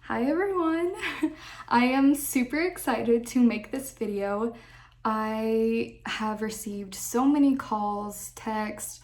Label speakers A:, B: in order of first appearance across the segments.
A: Hi everyone! I am super excited to make this video. I have received so many calls, texts,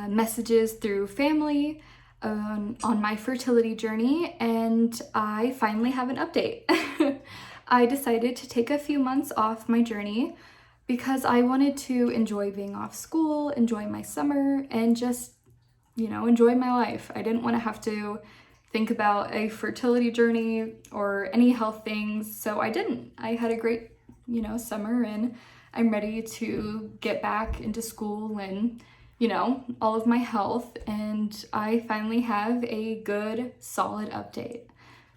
A: messages through family on my fertility journey, and I finally have an update. I decided to take a few months off my journey because I wanted to enjoy being off school, enjoy my summer, and just enjoy my life. I didn't want to have to think about a fertility journey or any health things, so I didn't. I had a great, summer, and I'm ready to get back into school and, all of my health, and I finally have a good, solid update.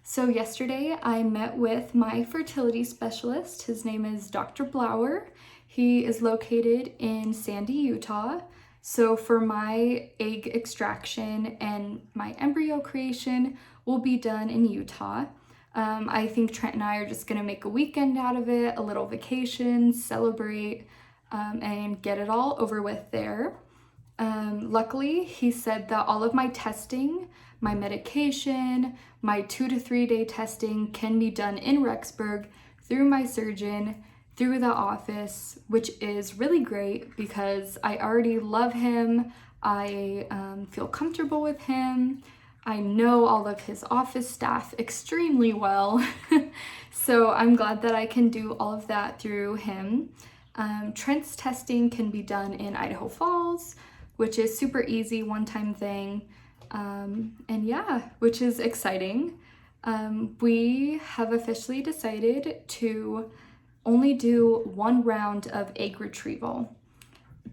A: So yesterday I met with my fertility specialist. His name is Dr. Blauer. He is located in Sandy, Utah. So for my egg extraction and my embryo creation will be done in Utah. I think Trent and I are just gonna make a weekend out of it, a little vacation, celebrate, and get it all over with there. Luckily, he said that all of my testing, my medication, my 2 to 3 day testing can be done in Rexburg through my surgeon, through the office, which is really great because I already love him. I feel comfortable with him. I know all of his office staff extremely well. So I'm glad that I can do all of that through him. Trent's testing can be done in Idaho Falls, which is super easy, one-time thing. And yeah, which is exciting. We have officially decided to only do 1 round of egg retrieval.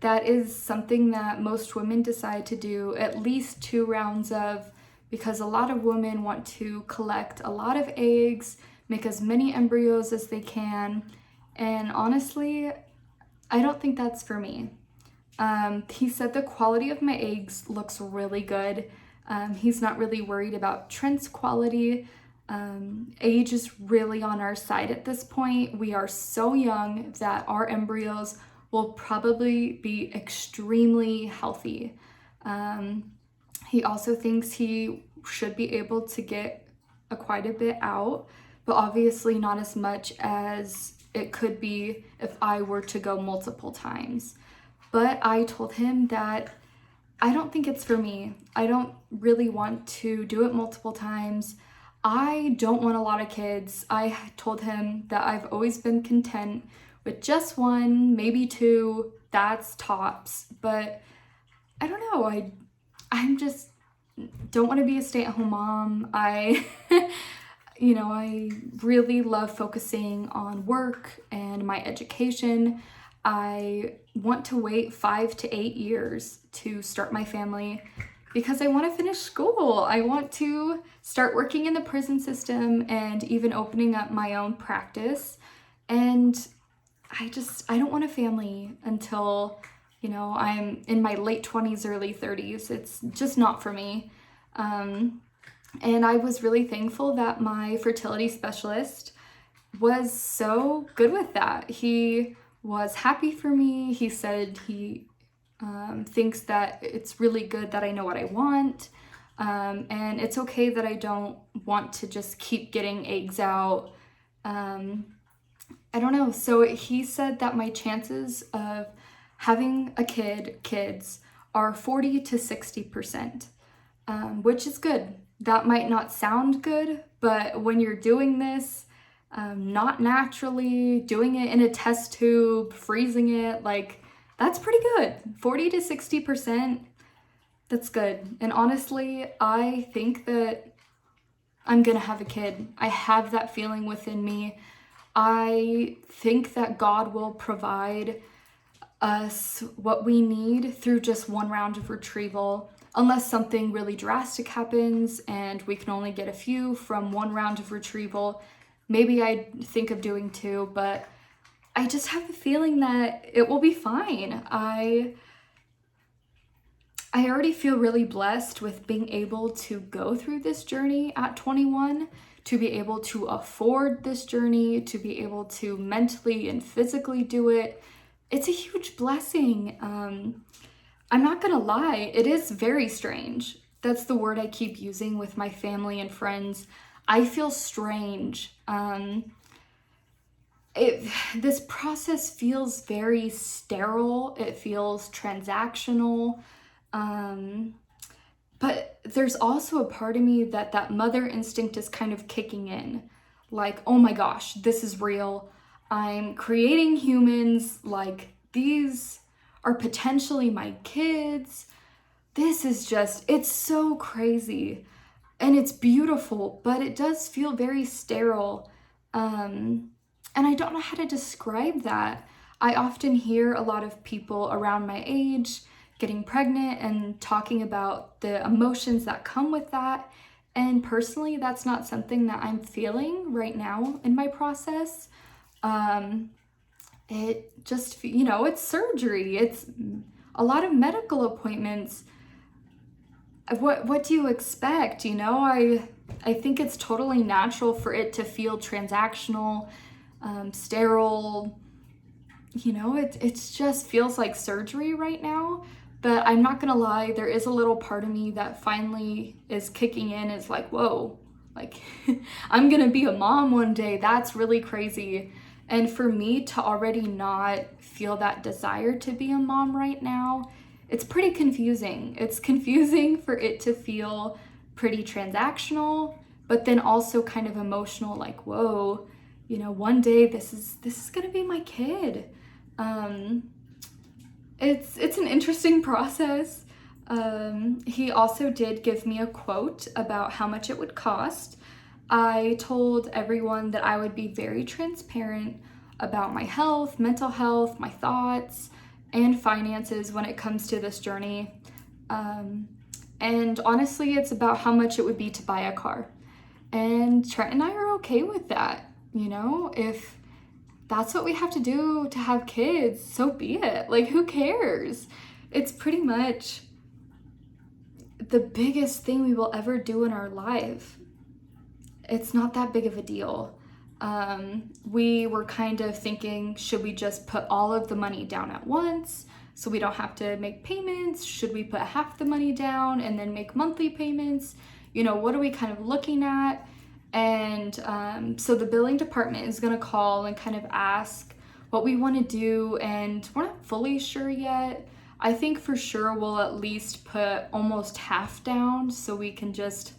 A: That is something that most women decide to do at least 2 rounds of, because a lot of women want to collect a lot of eggs, make as many embryos as they can, and honestly, I don't think that's for me. He said the quality of my eggs looks really good. He's not really worried about Trent's quality. Age is really on our side at this point. We are so young that our embryos will probably be extremely healthy. He also thinks he should be able to get quite a bit out, but obviously not as much as it could be if I were to go multiple times. But I told him that I don't think it's for me. I don't really want to do it multiple times. I don't want a lot of kids. I told him that I've always been content with just 1, maybe 2, that's tops. But I don't know, I'm just don't want to be a stay-at-home mom. I really love focusing on work and my education. I want to wait 5 to 8 years to start my family because I want to finish school. I want to start working in the prison system and even opening up my own practice. And I don't want a family until, I'm in my late 20s, early 30s. It's just not for me. And I was really thankful that my fertility specialist was so good with that. He was happy for me. He said he thinks that it's really good that I know what I want, and it's okay that I don't want to just keep getting eggs out. I don't know. So he said that my chances of having kids are 40 to 60%, which is good. That might not sound good, but when you're doing this, not naturally, doing it in a test tube, freezing it, that's pretty good. 40 to 60%, that's good. And honestly, I think that I'm gonna have a kid. I have that feeling within me. I think that God will provide us what we need through just 1 round of retrieval, unless something really drastic happens and we can only get a few from 1 round of retrieval. Maybe I'd think of doing 2, but I just have a feeling that it will be fine. I already feel really blessed with being able to go through this journey at 21, to be able to afford this journey, to be able to mentally and physically do it. It's a huge blessing. I'm not gonna lie, it is very strange. That's the word I keep using with my family and friends. I feel strange. This process feels very sterile. It feels transactional. But there's also a part of me that mother instinct is kind of kicking in. Like, oh my gosh, this is real. I'm creating humans. Like, these are potentially my kids. This is just, it's so crazy. And it's beautiful, but it does feel very sterile. And I don't know how to describe that. I often hear a lot of people around my age getting pregnant and talking about the emotions that come with that. And personally, that's not something that I'm feeling right now in my process. It just, it's surgery. It's a lot of medical appointments. What do you expect? I think it's totally natural for it to feel transactional, sterile. It just feels like surgery right now. But I'm not gonna lie, there is a little part of me that finally is kicking in. Is like, whoa, like I'm gonna be a mom one day. That's really crazy. And for me to already not feel that desire to be a mom right now, it's pretty confusing. It's confusing for it to feel pretty transactional, but then also kind of emotional, like, whoa, one day this is gonna be my kid. It's an interesting process. He also did give me a quote about how much it would cost. I told everyone that I would be very transparent about my health, mental health, my thoughts, and finances when it comes to this journey. And honestly, it's about how much it would be to buy a car. And Trent and I are okay with that. If that's what we have to do to have kids, so be it. Like, who cares? It's pretty much the biggest thing we will ever do in our life. It's not that big of a deal. We were kind of thinking, should we just put all of the money down at once so we don't have to make payments? Should we put half the money down and then make monthly payments? What are we kind of looking at? And so the billing department is going to call and kind of ask what we want to do, and we're not fully sure yet. I think for sure we'll at least put almost half down so we can just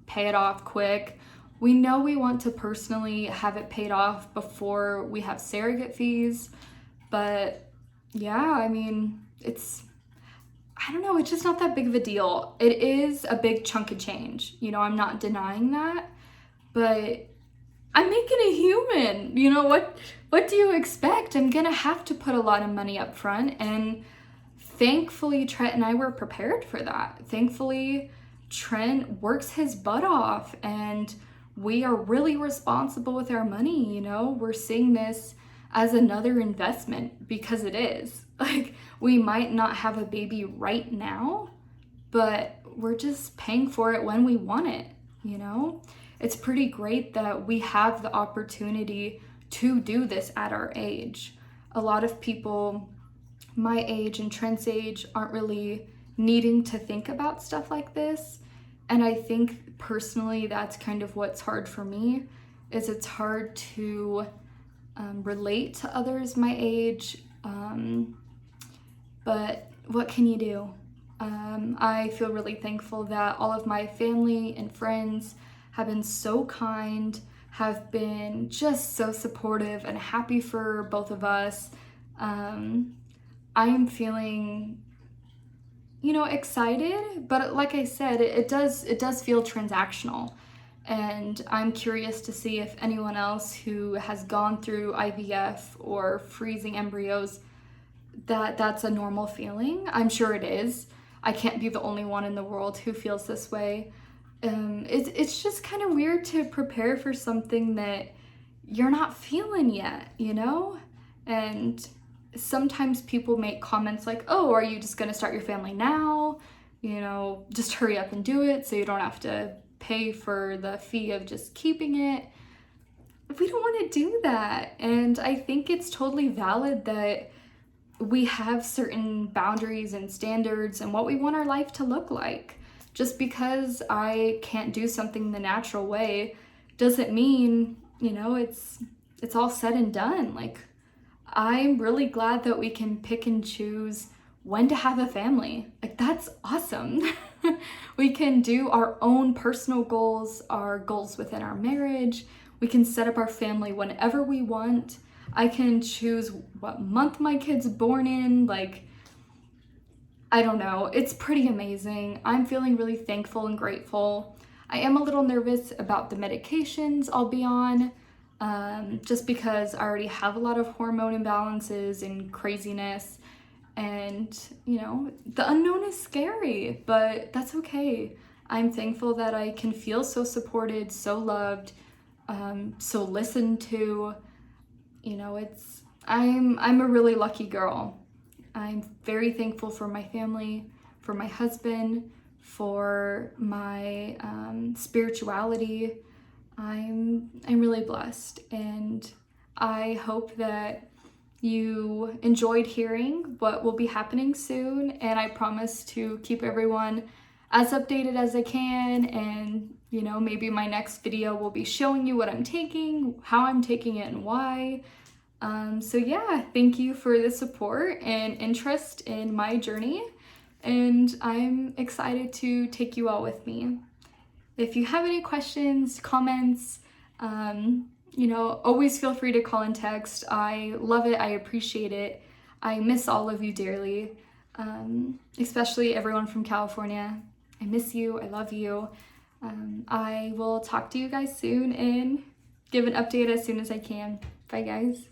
A: pay it off quick. We know we want to personally have it paid off before we have surrogate fees, but yeah, I mean, I don't know, it's just not that big of a deal. It is a big chunk of change. I'm not denying that, but I'm making a human. What do you expect? I'm gonna have to put a lot of money up front, and thankfully Trent and I were prepared for that. Thankfully, Trent works his butt off, and we are really responsible with our money. We're seeing this as another investment, because it is. Like, we might not have a baby right now, but we're just paying for it when we want it. It's pretty great that we have the opportunity to do this at our age. A lot of people my age and Trent's age aren't really needing to think about stuff like this. And I think personally that's kind of what's hard for me, is it's hard to relate to others my age. But what can you do? I feel really thankful that all of my family and friends have been so kind, have been just so supportive and happy for both of us. I am feeling, excited, but like I said, it does feel transactional. And I'm curious to see if anyone else who has gone through IVF or freezing embryos, that's a normal feeling. I'm sure it is. I can't be the only one in the world who feels this way. It's just kind of weird to prepare for something that you're not feeling yet, And sometimes people make comments like, oh, are you just gonna start your family now? Just hurry up and do it so you don't have to pay for the fee of just keeping it. We don't want to do that. And I think it's totally valid that we have certain boundaries and standards and what we want our life to look like. Just because I can't do something the natural way doesn't mean, you know, it's all said and done. Like, I'm really glad that we can pick and choose when to have a family. Like, that's awesome. We can do our own personal goals, our goals within our marriage. We can set up our family whenever we want. I can choose what month my kid's born in. Like, I don't know. It's pretty amazing. I'm feeling really thankful and grateful. I am a little nervous about the medications I'll be on, just because I already have a lot of hormone imbalances and craziness. And, you know, the unknown is scary, but that's okay. I'm thankful that I can feel so supported, so loved, so listened to. You know, I'm a really lucky girl. I'm very thankful for my family, for my husband, for my spirituality. I'm really blessed, and I hope that you enjoyed hearing what will be happening soon, and I promise to keep everyone as updated as I can. And, you know, maybe my next video will be showing you what I'm taking, how I'm taking it, and why. So yeah, thank you for the support and interest in my journey, and I'm excited to take you all with me. If you have any questions, comments, you know, always feel free to call and text. I love it. I appreciate it. I miss all of you dearly, especially everyone from California. I miss you. I love you. I will talk to you guys soon and give an update as soon as I can. Bye, guys.